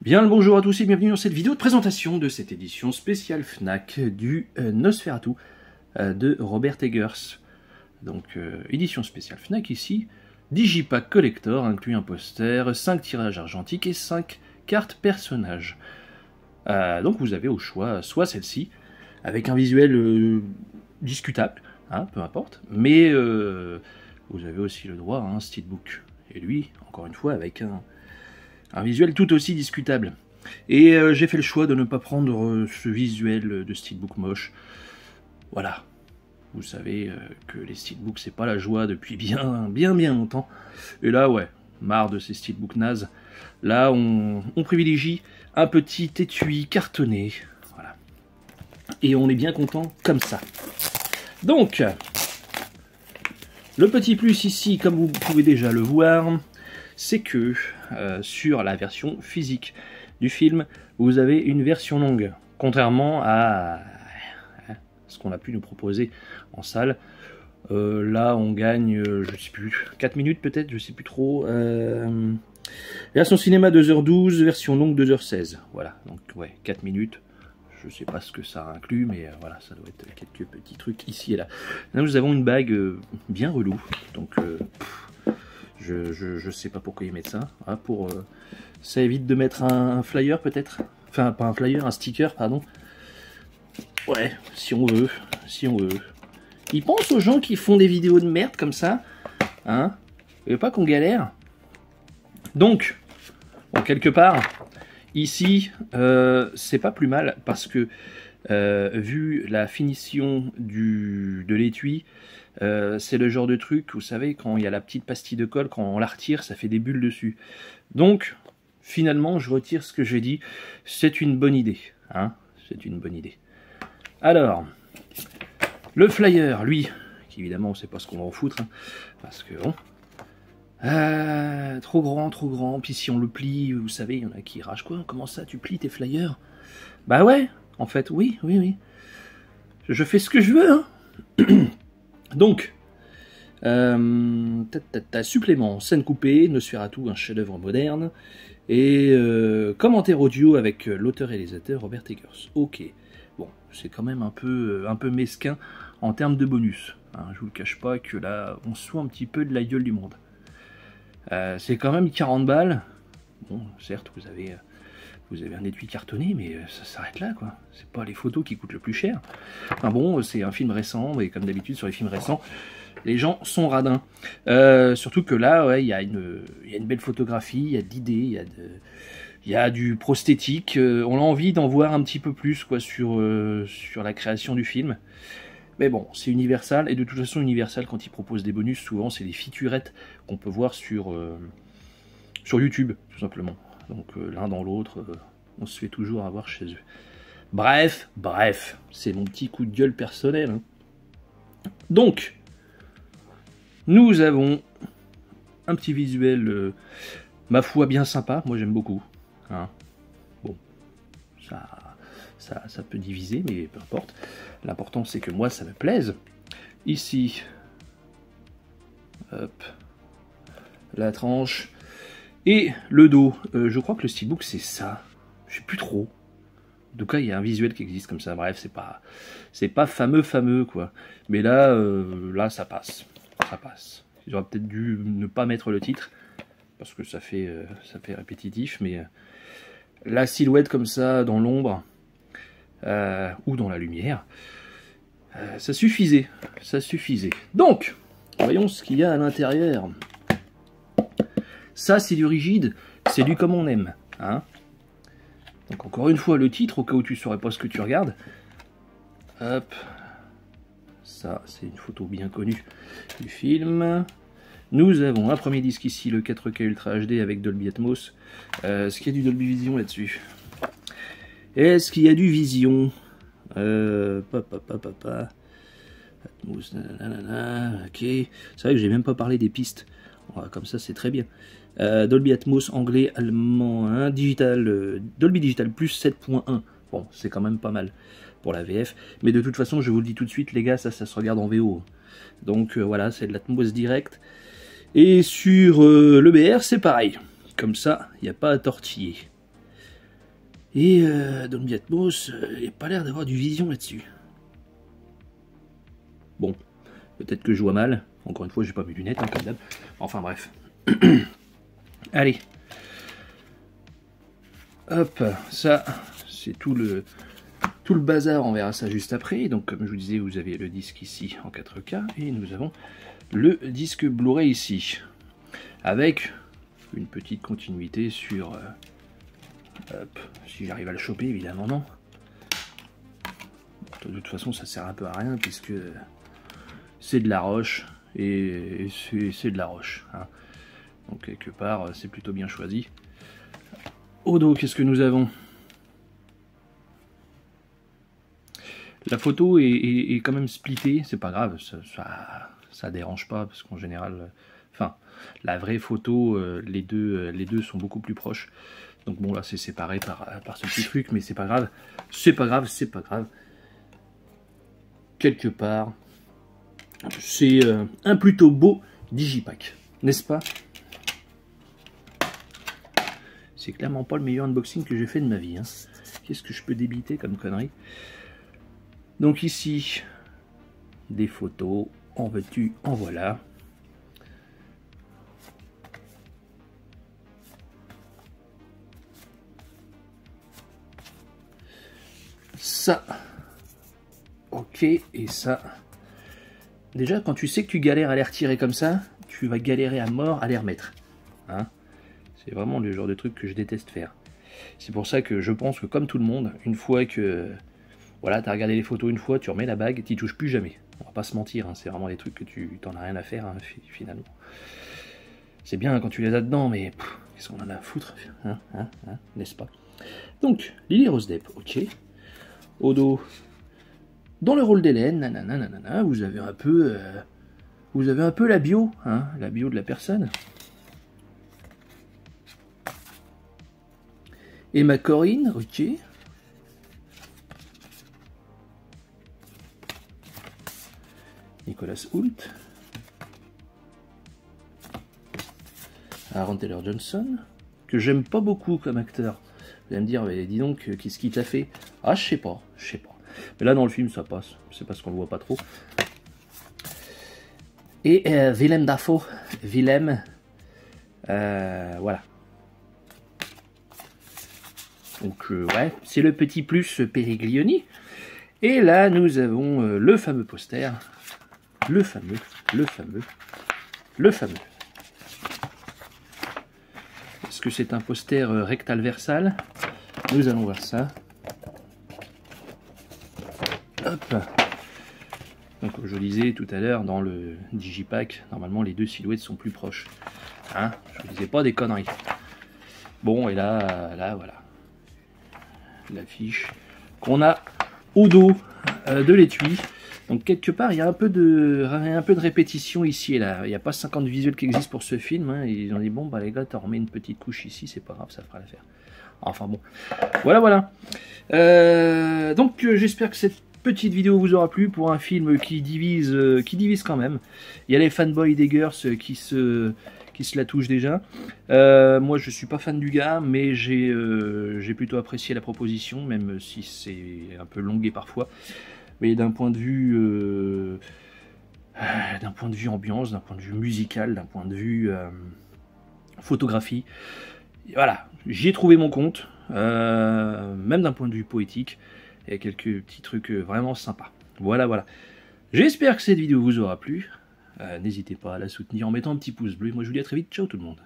Bien le bonjour à tous et bienvenue dans cette vidéo de présentation de cette édition spéciale Fnac du Nosferatu de Robert Eggers. Donc édition spéciale Fnac ici, Digipack Collector, inclut un poster, 5 tirages argentiques et 5 cartes personnages. Donc vous avez au choix soit celle-ci, avec un visuel discutable, hein, peu importe, mais vous avez aussi le droit à un steelbook. Et lui, encore une fois, avec un visuel tout aussi discutable. Et j'ai fait le choix de ne pas prendre ce visuel de steelbook moche. Voilà. Vous savez que les steelbooks, c'est pas la joie depuis bien longtemps. Et là, ouais, marre de ces steelbooks nazes. Là, on privilégie un petit étui cartonné. Voilà. Et on est bien content comme ça. Donc, le petit plus ici, comme vous pouvez déjà le voir, c'est que sur la version physique du film, vous avez une version longue, contrairement à ce qu'on a pu nous proposer en salle. Là, on gagne, je sais plus, 4 minutes peut-être, je sais plus trop. Version cinéma 2h12, version longue 2h16. Voilà, donc ouais, 4 minutes. Je sais pas ce que ça inclut, mais voilà, ça doit être quelques petits trucs ici et là. Là, nous avons une bague bien relou, donc je sais pas pourquoi ils mettent ça. Ah, ça évite de mettre un flyer peut-être. Enfin, pas un flyer, un sticker, pardon. Ouais, si on veut, si on veut. Ils pensent aux gens qui font des vidéos de merde comme ça, hein. Et pas qu'on galère. Donc, bon, quelque part, ici, c'est pas plus mal parce que vu la finition de l'étui, c'est le genre de truc, vous savez, quand il y a la petite pastille de colle, quand on la retire, ça fait des bulles dessus. Donc, finalement, je retire ce que j'ai dit. C'est une bonne idée, hein, c'est une bonne idée. Alors, le flyer, lui, qui évidemment, on sait pas ce qu'on va en foutre, hein, parce que bon, trop grand. Puis si on le plie, vous savez, il y en a qui ragent quoi. Comment ça, tu plies tes flyers? Bah ouais, en fait, oui. Je fais ce que je veux, hein. Donc, supplément, scène coupée, Nosferatu, un chef-d'œuvre moderne, et commentaire audio avec l'auteur-réalisateur Robert Eggers. Ok, bon, c'est quand même un peu mesquin en termes de bonus. Hein, je vous le cache pas que là, on se fout un petit peu de la gueule du monde. C'est quand même 40 balles. Bon, certes, vous avez un étui cartonné, mais ça s'arrête là, quoi. C'est pas les photos qui coûtent le plus cher. Enfin bon, c'est un film récent, et comme d'habitude sur les films récents, les gens sont radins. Surtout que là, ouais, il y a une belle photographie, il y a de l'idée, il y a du prosthétique. On a envie d'en voir un petit peu plus, quoi, sur la création du film. Mais bon, c'est Universal, et de toute façon, Universal, quand ils proposent des bonus, souvent, c'est des featurettes qu'on peut voir sur YouTube, tout simplement. Donc l'un dans l'autre, on se fait toujours avoir chez eux. Bref, c'est mon petit coup de gueule personnel. Hein. Donc, nous avons un petit visuel, ma foi, bien sympa. Moi, j'aime beaucoup. Hein. Bon, ça peut diviser, mais peu importe. L'important, c'est que moi, ça me plaise. Ici, hop, la tranche. Et le dos, je crois que le steelbook c'est ça, je sais plus trop. En tout cas, il y a un visuel qui existe comme ça. Bref, c'est pas fameux quoi. Mais là, ça passe, Ils auraient peut-être dû ne pas mettre le titre parce que ça fait répétitif. Mais la silhouette comme ça dans l'ombre ou dans la lumière, ça suffisait, Donc, voyons ce qu'il y a à l'intérieur. Ça, c'est du rigide, c'est du comme on aime. Hein. Donc, encore une fois, le titre, au cas où tu ne saurais pas ce que tu regardes. Hop. Ça, c'est une photo bien connue du film. Nous avons un premier disque ici, le 4K Ultra HD avec Dolby Atmos. Est-ce qu'il y a du Dolby Vision là-dessus? Est-ce qu'il y a du Vision? Atmos, nanana, ok. C'est vrai que j'ai même pas parlé des pistes. Ouais, comme ça, c'est très bien. Dolby Atmos anglais, allemand, hein, digital, Dolby Digital plus 7.1. Bon, c'est quand même pas mal pour la VF. Mais de toute façon, je vous le dis tout de suite, les gars, ça se regarde en VO. Donc voilà, c'est de l'Atmos direct. Et sur le BR, c'est pareil. Comme ça, il n'y a pas à tortiller. Et Dolby Atmos, il n'y a pas l'air d'avoir du vision là-dessus. Bon, peut-être que je vois mal. Encore une fois, j'ai pas mes lunettes, hein, comme d'hab. Enfin bref. Allez. Hop, ça, c'est tout le bazar, on verra ça juste après. Donc comme je vous disais, vous avez le disque ici en 4K et nous avons le disque Blu-ray ici. Avec une petite continuité sur... hop, si j'arrive à le choper, évidemment non. De toute façon, ça sert un peu à rien puisque c'est de la roche et c'est de la roche. Hein. Donc quelque part, c'est plutôt bien choisi. Au dos, qu'est-ce que nous avons? La photo est quand même splittée, c'est pas grave, ça dérange pas parce qu'en général, enfin, la vraie photo, les deux sont beaucoup plus proches. Donc bon, là c'est séparé par ce petit truc, mais c'est pas grave, c'est pas grave, c'est pas grave. Quelque part, c'est un plutôt beau digipack, n'est-ce pas? C'est clairement pas le meilleur unboxing que j'ai fait de ma vie. Hein. Qu'est-ce que je peux débiter comme connerie? Donc ici, des photos, en veux-tu, en voilà. Ça, ok, et ça. Déjà, quand tu sais que tu galères à les retirer comme ça, tu vas galérer à mort à les remettre. Hein, c'est vraiment le genre de truc que je déteste faire. C'est pour ça que je pense que comme tout le monde, une fois que... Voilà, tu as regardé les photos une fois, tu remets la bague, tu n'y touches plus jamais. On va pas se mentir, hein, c'est vraiment des trucs que tu t'en as rien à faire, hein, finalement. C'est bien quand tu les as dedans, mais qu'est-ce qu'on en a à foutre, hein, n'est-ce pas? Donc, Lily Rose Depp, ok. Au dos, dans le rôle d'Hélène, nanana, vous avez un peu la bio, hein, la bio de la personne. Emma Corrin, ok. Nicolas Hoult, Aaron Taylor Johnson, que j'aime pas beaucoup comme acteur. Vous allez me dire, mais dis donc, qu'est-ce qu'il t'a fait? Ah, je sais pas. Mais là, dans le film, ça passe. C'est parce qu'on le voit pas trop. Et Willem Dafoe. Willem. Voilà. Donc, ouais, c'est le petit plus Périglioni. Et là, nous avons le fameux poster. Le fameux. Est-ce que c'est un poster rectal-versal? Nous allons voir ça. Hop. Donc, comme je vous disais tout à l'heure, dans le digipack, normalement, les deux silhouettes sont plus proches. Hein, je vous disais pas des conneries. Bon, et là voilà. L'affiche qu'on a au dos de l'étui. Donc quelque part, il y a un peu de répétition ici et là. Il n'y a pas 50 visuels qui existent pour ce film. Hein. Ils ont dit, bon, bah les gars, t'en remets une petite couche ici, c'est pas grave, ça fera l'affaire. Enfin bon, voilà. Donc j'espère que cette petite vidéo vous aura plu pour un film qui divise quand même. Il y a les fanboys des Girls qui se la touchent déjà. Moi, je suis pas fan du gars, mais j'ai plutôt apprécié la proposition, même si c'est un peu longué parfois. Mais d'un point de vue ambiance, d'un point de vue musical, d'un point de vue photographie, voilà, j'y ai trouvé mon compte, même d'un point de vue poétique, il y a quelques petits trucs vraiment sympas. Voilà. J'espère que cette vidéo vous aura plu. N'hésitez pas à la soutenir en mettant un petit pouce bleu. Moi, je vous dis à très vite. Ciao tout le monde.